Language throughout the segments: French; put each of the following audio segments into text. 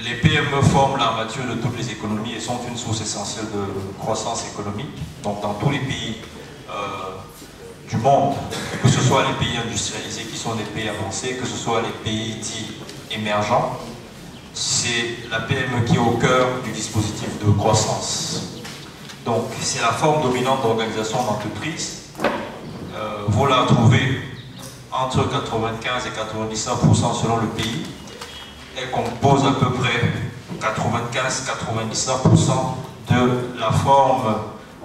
les PME forment l'armature de toutes les économies et sont une source essentielle de croissance économique. Donc dans tous les pays du monde, que ce soit les pays industrialisés qui sont des pays avancés, que ce soit les pays dits émergents, c'est la PME qui est au cœur du dispositif de croissance. Donc c'est la forme dominante d'organisation d'entreprise. Vous la trouvez entre 95 et 99% selon le pays. Elle compose à peu près 95-99% de la forme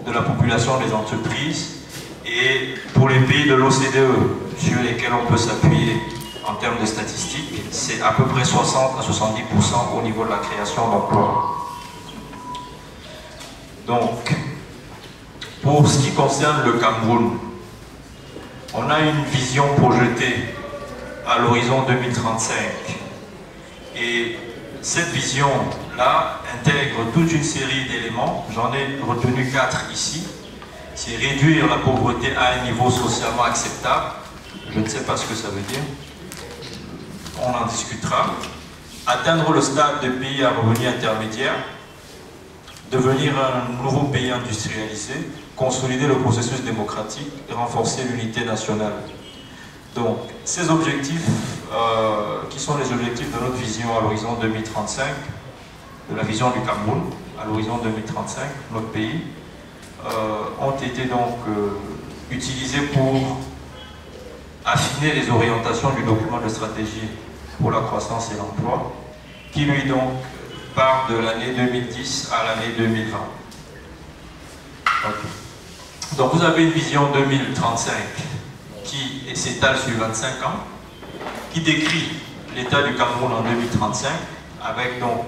de la population des entreprises. Et pour les pays de l'OCDE, sur lesquels on peut s'appuyer en termes de statistiques, c'est à peu près 60 à 70% au niveau de la création d'emplois. Donc, pour ce qui concerne le Cameroun, on a une vision projetée à l'horizon 2035. Et cette vision-là intègre toute une série d'éléments. J'en ai retenu 4 ici. C'est réduire la pauvreté à un niveau socialement acceptable. Je ne sais pas ce que ça veut dire. On en discutera. Atteindre le stade de pays à revenu intermédiaire. Devenir un nouveau pays industrialisé. Consolider le processus démocratique et renforcer l'unité nationale. Donc, ces objectifs, qui sont les objectifs de notre vision à l'horizon 2035, de la vision du Cameroun, à l'horizon 2035, notre pays, ont été donc utilisés pour affiner les orientations du document de stratégie pour la croissance et l'emploi, qui lui donc part de l'année 2010 à l'année 2020. Okay. Donc vous avez une vision 2035 qui s'étale sur 25 ans, qui décrit l'état du Cameroun en 2035, avec donc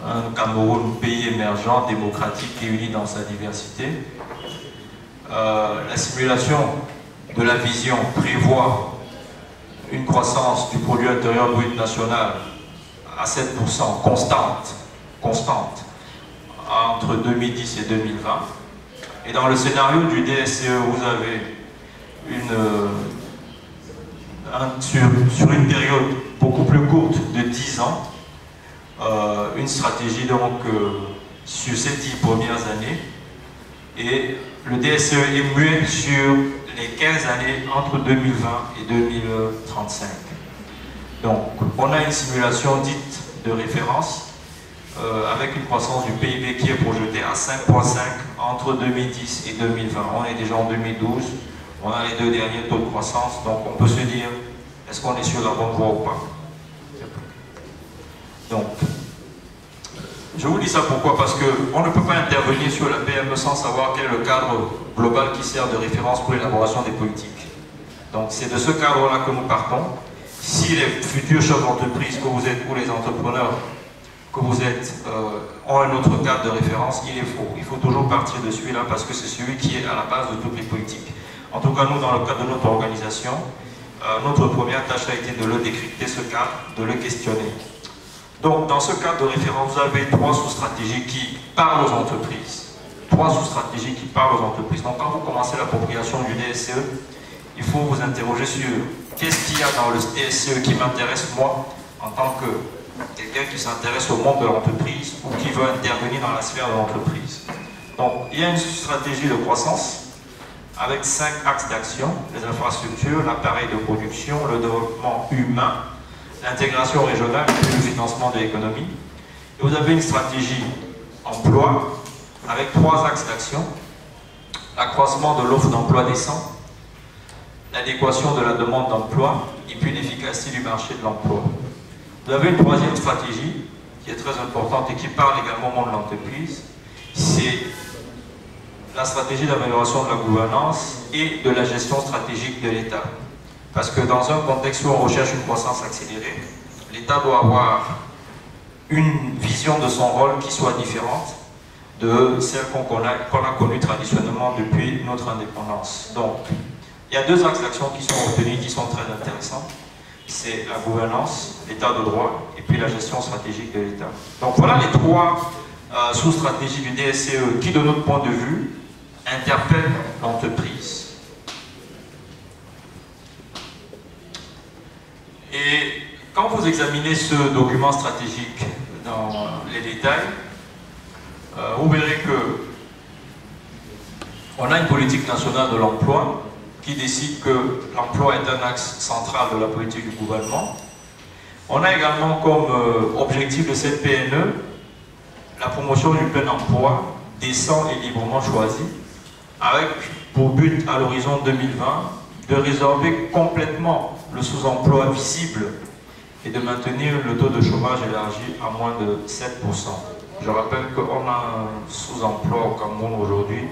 un Cameroun pays émergent, démocratique et uni dans sa diversité. La simulation de la vision prévoit une croissance du produit intérieur brut national à 7% constante entre 2010 et 2020. Et dans le scénario du DSCE, vous avez sur une période beaucoup plus courte de 10 ans, une stratégie donc sur ces 10 premières années, et le DSCE est muet sur les 15 années entre 2020 et 2035. Donc on a une simulation dite de référence avec une croissance du PIB qui est projetée à 5,5 entre 2010 et 2020. On est déjà en 2012, on a les 2 derniers taux de croissance, donc on peut se dire, est-ce qu'on est sur la bonne voie ou pas? Donc, je vous dis ça pourquoi? Parce qu'on ne peut pas intervenir sur la PME sans savoir quel est le cadre global qui sert de référence pour l'élaboration des politiques. Donc c'est de ce cadre-là que nous partons. Si les futurs chefs d'entreprise que vous êtes ou les entrepreneurs que vous êtes ont un autre cadre de référence, il est faux. Il faut toujours partir de celui-là parce que c'est celui qui est à la base de toutes les politiques. En tout cas, nous, dans le cadre de notre organisation, notre première tâche a été de le décrypter, ce cadre, de le questionner. Donc, dans ce cadre de référence, vous avez 3 sous-stratégies qui parlent aux entreprises. 3 sous-stratégies qui parlent aux entreprises. Donc, quand vous commencez l'appropriation du DSCE, il faut vous interroger sur qu'est-ce qu'il y a dans le DSCE qui m'intéresse, moi, en tant que quelqu'un qui s'intéresse au monde de l'entreprise ou qui veut intervenir dans la sphère de l'entreprise. Donc, il y a une stratégie de croissance avec 5 axes d'action: les infrastructures, l'appareil de production, le développement humain, l'intégration régionale et le financement de l'économie. Et vous avez une stratégie emploi avec 3 axes d'action: l'accroissement de l'offre d'emploi décent, l'adéquation de la demande d'emploi et puis l'efficacité du marché de l'emploi. Vous avez une 3e stratégie qui est très importante et qui parle également au monde de l'entreprise, c'est la stratégie d'amélioration de la gouvernance et de la gestion stratégique de l'État. Parce que dans un contexte où on recherche une croissance accélérée, l'État doit avoir une vision de son rôle qui soit différente de celle qu'on a connue traditionnellement depuis notre indépendance. Donc, il y a 2 axes d'action qui sont retenus, qui sont très intéressants. C'est la gouvernance, l'état de droit, et puis la gestion stratégique de l'État. Donc voilà les 3 sous-stratégies du DSCE qui, de notre point de vue, interpellent l'entreprise. Et Quand vous examinez ce document stratégique dans les détails, vous verrez que on a une politique nationale de l'emploi qui décide que l'emploi est un axe central de la politique du gouvernement. On a également comme objectif de cette PNE la promotion du plein emploi décent et librement choisi, avec pour but à l'horizon 2020 de résorber complètement le sous-emploi visible et de maintenir le taux de chômage élargi à moins de 7%. Je rappelle qu'on a un sous-emploi au Cameroun aujourd'hui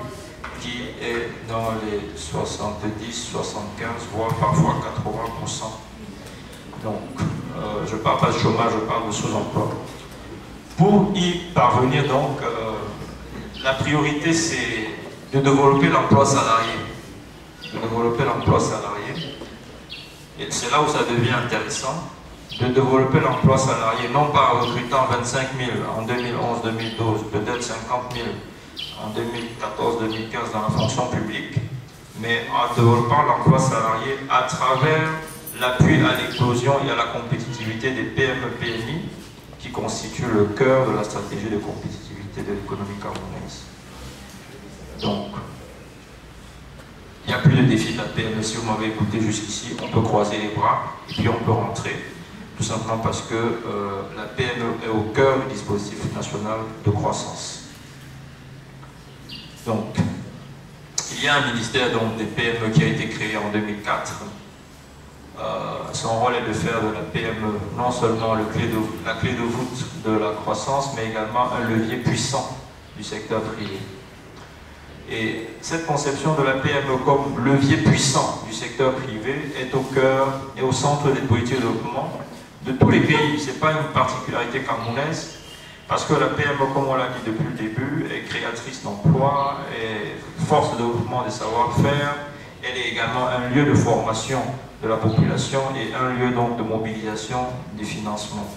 qui est dans les 70, 75, voire parfois 80%. Donc, je ne parle pas de chômage, je parle de sous-emploi. Pour y parvenir, donc, la priorité, c'est de développer l'emploi salarié. De développer l'emploi salarié. Et c'est là où ça devient intéressant. De développer l'emploi salarié, non pas en recrutant 25 000 en 2011-2012, peut-être 50 000 en 2014-2015 dans la fonction publique, mais en développant l'emploi salarié à travers l'appui à l'éclosion et à la compétitivité des PME-PMI qui constituent le cœur de la stratégie de compétitivité de l'économie camerounaise. Donc, il n'y a plus de défi de la PME. Si vous m'avez écouté jusqu'ici, on peut croiser les bras et puis on peut rentrer. Tout simplement parce que la PME est au cœur du dispositif national de croissance. Donc, il y a un ministère donc, des PME qui a été créé en 2004. Son rôle est de faire de la PME non seulement la clé de voûte de la croissance, mais également un levier puissant du secteur privé. Et cette conception de la PME comme levier puissant du secteur privé est au cœur et au centre des politiques de développement de tous les pays. Ce n'est pas une particularité camerounaise, parce que la PME, comme on l'a dit depuis le début, est créatrice d'emplois, est force de développement des savoir-faire, elle est également un lieu de formation de la population et un lieu donc de mobilisation des financements.